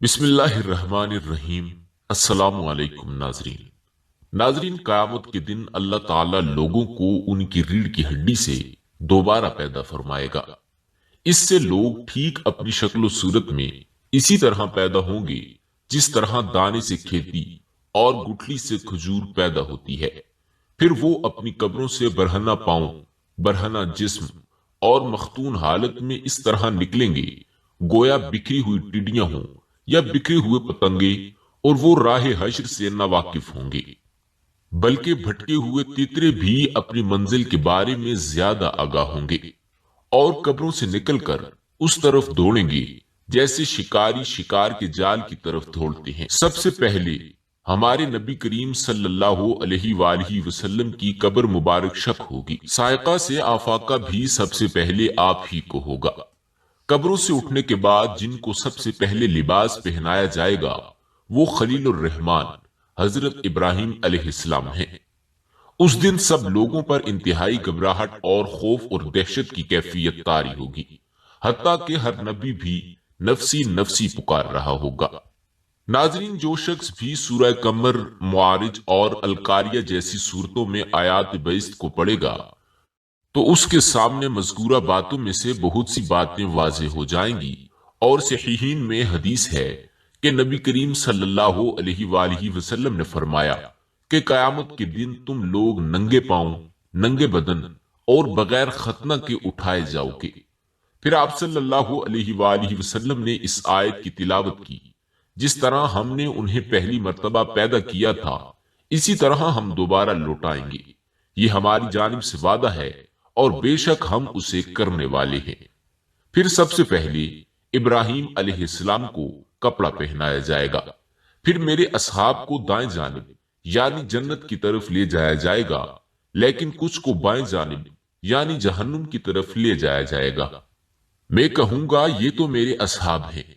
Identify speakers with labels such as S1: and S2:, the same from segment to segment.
S1: بسم اللہ الرحمن الرحیم۔ السلام علیکم ناظرین، قیامت کے دن اللہ تعالی لوگوں کو ان کی ریڑھ کی ہڈی سے دوبارہ پیدا فرمائے گا۔ اس سے لوگ ٹھیک اپنی شکل و صورت میں اسی طرح پیدا ہوں گے جس طرح دانے سے کھیتی اور گٹھلی سے کھجور پیدا ہوتی ہے۔ پھر وہ اپنی قبروں سے برہنہ پاؤں، برہنہ جسم اور مختون حالت میں اس طرح نکلیں گے گویا بکھری ہوئی ٹڈیاں ہوں یا بکھرے ہوئے پتنگے، اور وہ راہ حشر سے نہ واقف ہوں گے، بلکہ بھٹکے ہوئے تیترے بھی اپنی منزل کے بارے میں زیادہ آگاہ ہوں گے، اور قبروں سے نکل کر اس طرف دوڑیں گے جیسے شکاری شکار کے جال کی طرف دوڑتے ہیں۔ سب سے پہلے ہمارے نبی کریم صلی اللہ علیہ وآلہ وسلم کی قبر مبارک شک ہوگی۔ سائقہ سے آفاقہ بھی سب سے پہلے آپ ہی کو ہوگا۔ قبروں سے اٹھنے کے بعد جن کو سب سے پہلے لباس پہنایا جائے گا وہ خلیل الرحمن حضرت ابراہیم علیہ السلام ہیں۔ اس دن سب لوگوں پر انتہائی گھبراہٹ اور خوف اور دہشت کی کیفیت طاری ہوگی، حتیٰ کہ ہر نبی بھی نفسی نفسی پکار رہا ہوگا۔ ناظرین، جو شخص بھی سورہ قمر، معارج اور القاریہ جیسی صورتوں میں آیات بعثت کو پڑھے گا تو اس کے سامنے مذکورہ باتوں میں سے بہت سی باتیں واضح ہو جائیں گی، اور صحیحین میں حدیث ہے کہ نبی کریم صلی اللہ علیہ وآلہ وسلم نے فرمایا کہ قیامت کے دن تم لوگ ننگے پاؤں، ننگے بدن اور بغیر ختنہ کے اٹھائے جاؤ گے۔ پھر آپ صلی اللہ علیہ وآلہ وسلم نے اس آیت کی تلاوت کی، جس طرح ہم نے انہیں پہلی مرتبہ پیدا کیا تھا اسی طرح ہم دوبارہ لوٹائیں گے، یہ ہماری جانب سے وعدہ ہے اور بے شک ہم اسے کرنے والے ہیں۔ پھر سب سے پہلے ابراہیم علیہ السلام کو کپڑا پہنایا جائے گا، پھر میرے اصحاب کو دائیں جانب یعنی جنت کی طرف لے جایا جائے گا، لیکن کچھ کو بائیں جانب یعنی جہنم کی طرف لے جایا جائے گا۔ میں کہوں گا یہ تو میرے اصحاب ہیں،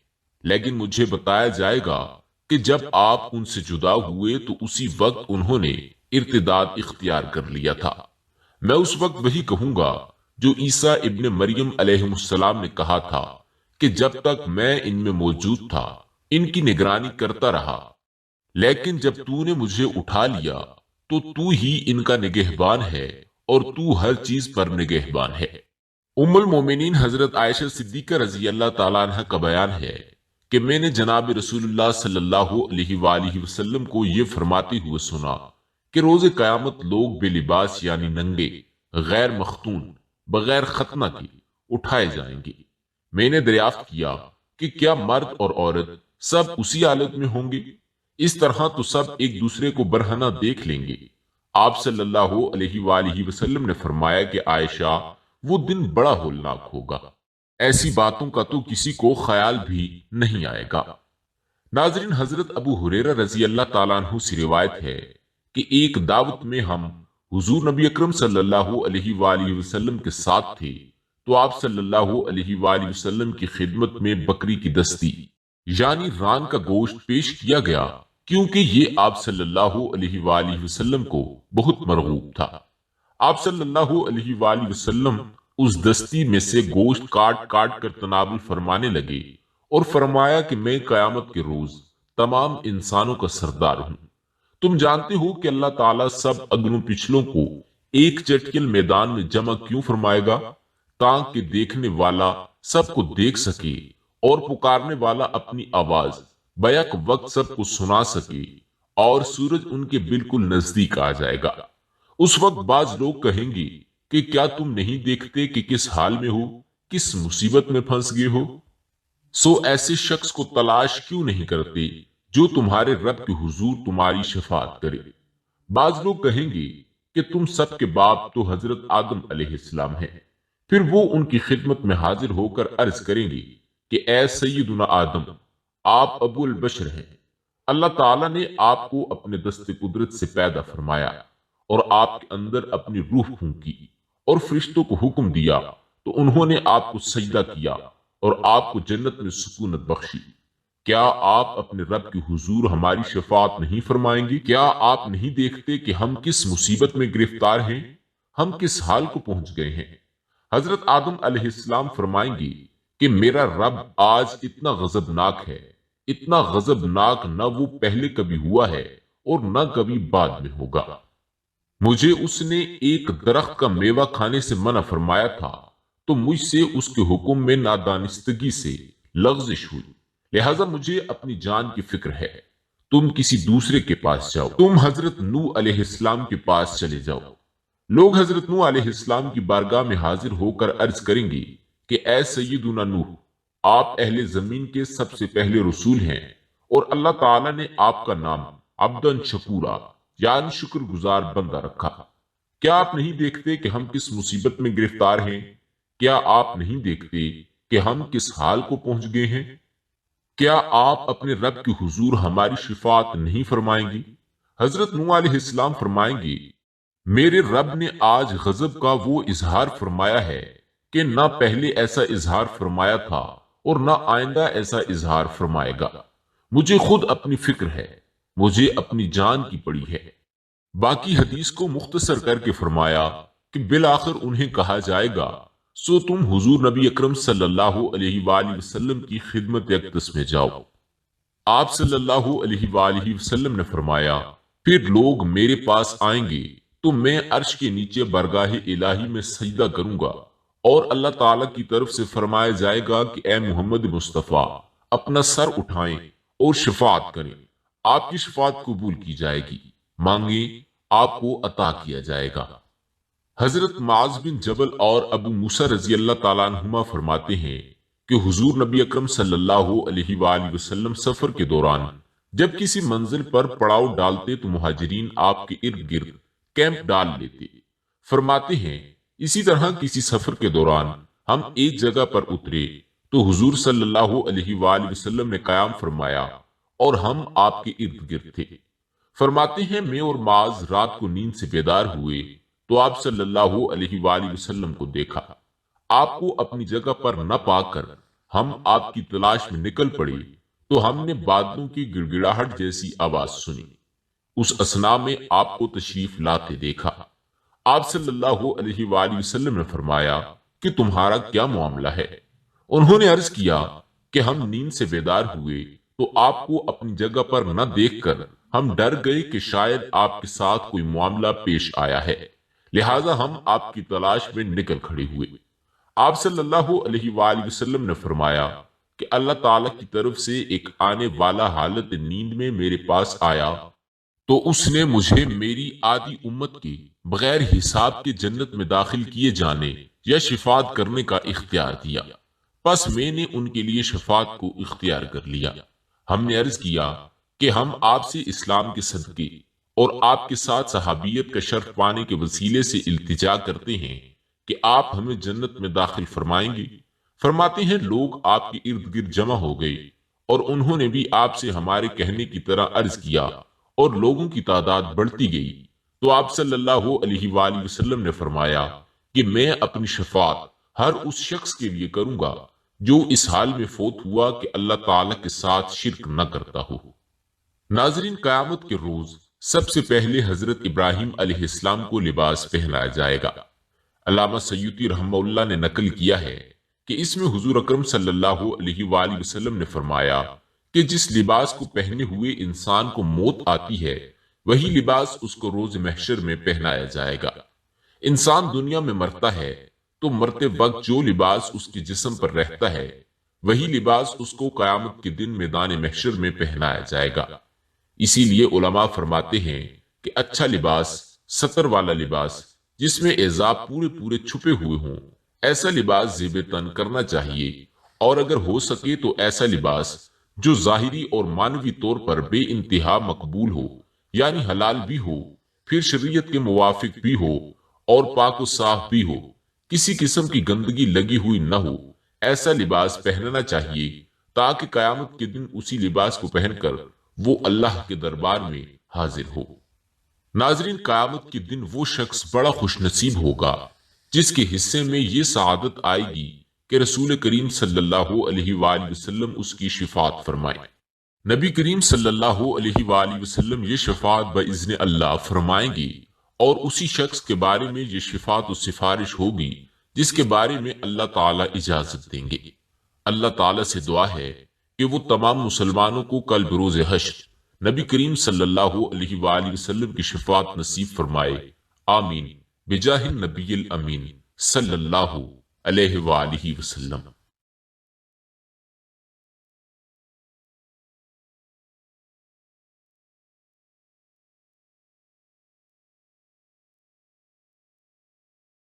S1: لیکن مجھے بتایا جائے گا کہ جب آپ ان سے جدا ہوئے تو اسی وقت انہوں نے ارتداد اختیار کر لیا تھا۔ میں اس وقت وہی کہوں گا جو عیسیٰ ابن مریم علیہ السلام نے کہا تھا کہ جب تک میں ان میں موجود تھا ان کی نگرانی کرتا رہا، لیکن جب تو نے مجھے اٹھا لیا تو ہی ان کا نگہبان ہے اور تو ہر چیز پر نگہبان ہے۔ ام المومنین حضرت عائشہ صدیقہ رضی اللہ تعالیٰ عنہ کا بیان ہے کہ میں نے جناب رسول اللہ صلی اللہ علیہ وآلہ وسلم کو یہ فرماتے ہوئے سنا کہ روز قیامت لوگ بے لباس یعنی ننگے، غیر مختون، بغیر ختنہ کے اٹھائے جائیں گے۔ میں نے دریافت کیا کہ کیا مرد اور عورت سب اسی حالت میں ہوں گے؟ اس طرح تو سب ایک دوسرے کو برہنہ دیکھ لیں گے۔ آپ صلی اللہ علیہ وآلہ وسلم نے فرمایا کہ عائشہ، وہ دن بڑا ہولناک ہوگا، ایسی باتوں کا تو کسی کو خیال بھی نہیں آئے گا۔ ناظرین، حضرت ابو ہریرہ رضی اللہ تعالیٰ عنہ سے روایت ہے کہ ایک دعوت میں ہم حضور نبی اکرم صلی اللہ علیہ وآلہ وسلم کے ساتھ تھے تو آپ صلی اللہ علیہ وآلہ وسلم کی خدمت میں بکری کی دستی یعنی ران کا گوشت پیش کیا گیا، کیونکہ یہ آپ صلی اللہ علیہ وآلہ وسلم کو بہت مرغوب تھا۔ آپ صلی اللہ علیہ وآلہ وسلم اس دستی میں سے گوشت کاٹ کاٹ کر تناول فرمانے لگے اور فرمایا کہ میں قیامت کے روز تمام انسانوں کا سردار ہوں۔ تم جانتے ہو کہ اللہ تعالیٰ سب اگلوں پچھلوں کو ایک چٹکل میدان میں جمع کیوں فرمائے گا؟ تاکہ دیکھنے والا سب کو دیکھ سکے اور پکارنے والا اپنی آواز بیک وقت سب کو سنا سکے، اور سورج ان کے بالکل نزدیک آ جائے گا۔ اس وقت بعض لوگ کہیں گے کہ کیا تم نہیں دیکھتے کہ کس حال میں ہو، کس مصیبت میں پھنس گئے ہو؟ سو ایسے شخص کو تلاش کیوں نہیں کرتے جو تمہارے رب کے حضور تمہاری شفاعت کرے؟ بعض لوگ کہیں گے کہ تم سب کے باپ تو حضرت آدم علیہ السلام ہیں۔ پھر وہ ان کی خدمت میں حاضر ہو کر عرض کریں گے کہ اے سیدنا آدم، آپ ابو البشر ہیں۔ اللہ تعالیٰ نے آپ کو اپنے دست قدرت سے پیدا فرمایا اور آپ کے اندر اپنی روح پھونکی اور فرشتوں کو حکم دیا تو انہوں نے آپ کو سجدہ کیا اور آپ کو جنت میں سکونت بخشی۔ کیا آپ اپنے رب کے حضور ہماری شفاعت نہیں فرمائیں گے؟ کیا آپ نہیں دیکھتے کہ ہم کس مصیبت میں گرفتار ہیں، ہم کس حال کو پہنچ گئے ہیں؟ حضرت آدم علیہ السلام فرمائیں گے کہ میرا رب آج اتنا غضبناک ہے، اتنا غضبناک نہ وہ پہلے کبھی ہوا ہے اور نہ کبھی بعد میں ہوگا۔ مجھے اس نے ایک درخت کا میوہ کھانے سے منع فرمایا تھا تو مجھ سے اس کے حکم میں نادانستگی سے لغزش ہوئی، لہذا مجھے اپنی جان کی فکر ہے۔ تم کسی دوسرے کے پاس جاؤ، تم حضرت نوح علیہ السلام کے پاس چلے جاؤ۔ لوگ حضرت نوح علیہ السلام کی بارگاہ میں حاضر ہو کر عرض کریں گے کہ اے سیدنا نوح، آپ اہل زمین کے سب سے پہلے رسول ہیں اور اللہ تعالیٰ نے آپ کا نام عبدن شکورا یعنی شکر گزار بندہ رکھا۔ کیا آپ نہیں دیکھتے کہ ہم کس مصیبت میں گرفتار ہیں؟ کیا آپ نہیں دیکھتے کہ ہم کس حال کو پہنچ گئے ہیں؟ کیا آپ اپنے رب کے حضور ہماری شفاعت نہیں فرمائیں گی؟ حضرت نوح علیہ السلام فرمائیں گے، میرے رب نے آج غضب کا وہ اظہار فرمایا ہے کہ نہ پہلے ایسا اظہار فرمایا تھا اور نہ آئندہ ایسا اظہار فرمائے گا۔ مجھے خود اپنی فکر ہے، مجھے اپنی جان کی پڑی ہے۔ باقی حدیث کو مختصر کر کے فرمایا کہ بالآخر انہیں کہا جائے گا، سو تم حضور نبی اکرم صلی اللہ علیہ وآلہ وسلم کی خدمت اقدس میں جاؤ۔ آپ صلی اللہ علیہ وآلہ وسلم نے فرمایا، پھر لوگ میرے پاس آئیں گے تو میں عرش کے نیچے برگاہ الہی میں سجدہ کروں گا اور اللہ تعالیٰ کی طرف سے فرمایا جائے گا کہ اے محمد مصطفیٰ، اپنا سر اٹھائیں اور شفاعت کریں۔ آپ کی شفاعت قبول کی جائے گی، مانگیں آپ کو عطا کیا جائے گا۔ حضرت معاذ بن جبل اور ابو موسیٰ رضی اللہ تعالیٰ عنہما فرماتے ہیں کہ حضور نبی اکرم صلی اللہ علیہ وآلہ وسلم سفر کے دوران جب کسی منزل پر پڑاؤ ڈالتے تو مہاجرین آپ کے ارد گرد کیمپ ڈال لیتے۔ فرماتے ہیں اسی طرح کسی سفر کے دوران ہم ایک جگہ پر اترے تو حضور صلی اللہ علیہ وآلہ وسلم نے قیام فرمایا اور ہم آپ کے ارد گرد تھے۔ فرماتے ہیں میں اور معاذ رات کو نیند سے بیدار ہوئے تو آپ صلی اللہ علیہ وآلہ وسلم کو دیکھا۔ آپ کو اپنی جگہ پر نہ پا کر ہم آپ کی تلاش میں نکل پڑے تو ہم نے بادلوں کی گڑگڑاہٹ جیسی آواز سنی۔ اس اثنا میں آپ کو تشریف لاتے دیکھا۔ آپ صلی اللہ علیہ وآلہ وسلم نے فرمایا کہ تمہارا کیا معاملہ ہے؟ انہوں نے عرض کیا کہ ہم نیند سے بیدار ہوئے تو آپ کو اپنی جگہ پر نہ دیکھ کر ہم ڈر گئے کہ شاید آپ کے ساتھ کوئی معاملہ پیش آیا ہے، لہٰذا ہم آپ کی تلاش میں نکل کھڑے ہوئے۔ آپ صلی اللہ علیہ وآلہ وسلم نے فرمایا کہ اللہ تعالیٰ کی طرف سے ایک آنے والا حالت نیند میں میرے پاس آیا تو اس نے مجھے میری آدھی امت کے بغیر حساب کے جنت میں داخل کیے جانے یا شفاعت کرنے کا اختیار دیا، پس میں نے ان کے لیے شفاعت کو اختیار کر لیا۔ ہم نے عرض کیا کہ ہم آپ سے اسلام کے صدقے اور آپ کے ساتھ صحابیت کا شرف پانے کے وسیلے سے التجا کرتے ہیں کہ آپ ہمیں جنت میں داخل فرمائیں گے۔ فرماتے ہیں لوگ آپ کے ارد گرد جمع ہو گئے اور انہوں نے بھی آپ سے ہمارے کہنے کی طرح عرض کیا اور لوگوں کی تعداد بڑھتی گئی تو آپ صلی اللہ علیہ وآلہ وسلم نے فرمایا کہ میں اپنی شفاعت ہر اس شخص کے لیے کروں گا جو اس حال میں فوت ہوا کہ اللہ تعالیٰ کے ساتھ شرک نہ کرتا ہو۔ ناظرین، قیامت کے روز سب سے پہلے حضرت ابراہیم علیہ السلام کو لباس پہنایا جائے گا۔ علامہ سیوطی رحمہ اللہ نے نقل کیا ہے کہ اس میں حضور اکرم صلی اللہ علیہ وآلہ وسلم نے فرمایا کہ جس لباس کو پہنے ہوئے انسان کو موت آتی ہے وہی لباس اس کو روز محشر میں پہنایا جائے گا۔ انسان دنیا میں مرتا ہے تو مرتے وقت جو لباس اس کے جسم پر رہتا ہے وہی لباس اس کو قیامت کے دن میدان محشر میں پہنایا جائے گا۔ اسی لیے علماء فرماتے ہیں کہ اچھا لباس ستر والا لباس جس میں اعضاء پورے پورے چھپے ہوئے ہوں، ایسا لباس زیب تن کرنا چاہیے، اور اگر ہو سکے تو ایسا لباس جو ظاہری اور معنوی طور پر بے انتہا مقبول ہو، یعنی حلال بھی ہو، پھر شریعت کے موافق بھی ہو اور پاک و صاف بھی ہو، کسی قسم کی گندگی لگی ہوئی نہ ہو، ایسا لباس پہننا چاہیے تاکہ قیامت کے دن اسی لباس کو پہن کر وہ اللہ کے دربار میں حاضر ہو۔ ناظرین، قیامت کے دن وہ شخص بڑا خوش نصیب ہوگا جس کے حصے میں یہ سعادت آئے گی کہ رسول کریم صلی اللہ علیہ وآلہ وسلم اس کی شفاعت فرمائیں۔ نبی کریم صلی اللہ علیہ وآلہ وسلم یہ شفاعت باذن اللہ فرمائیں گے اور اسی شخص کے بارے میں یہ شفاعت و سفارش ہوگی جس کے بارے میں اللہ تعالیٰ اجازت دیں گے۔ اللہ تعالیٰ سے دعا ہے کہ وہ تمام مسلمانوں کو کل بروز حشر نبی کریم صلی اللہ علیہ وآلہ وسلم کی شفاعت نصیب فرمائے، آمین بجاہ النبی الامین صلی اللہ علیہ وآلہ وسلم۔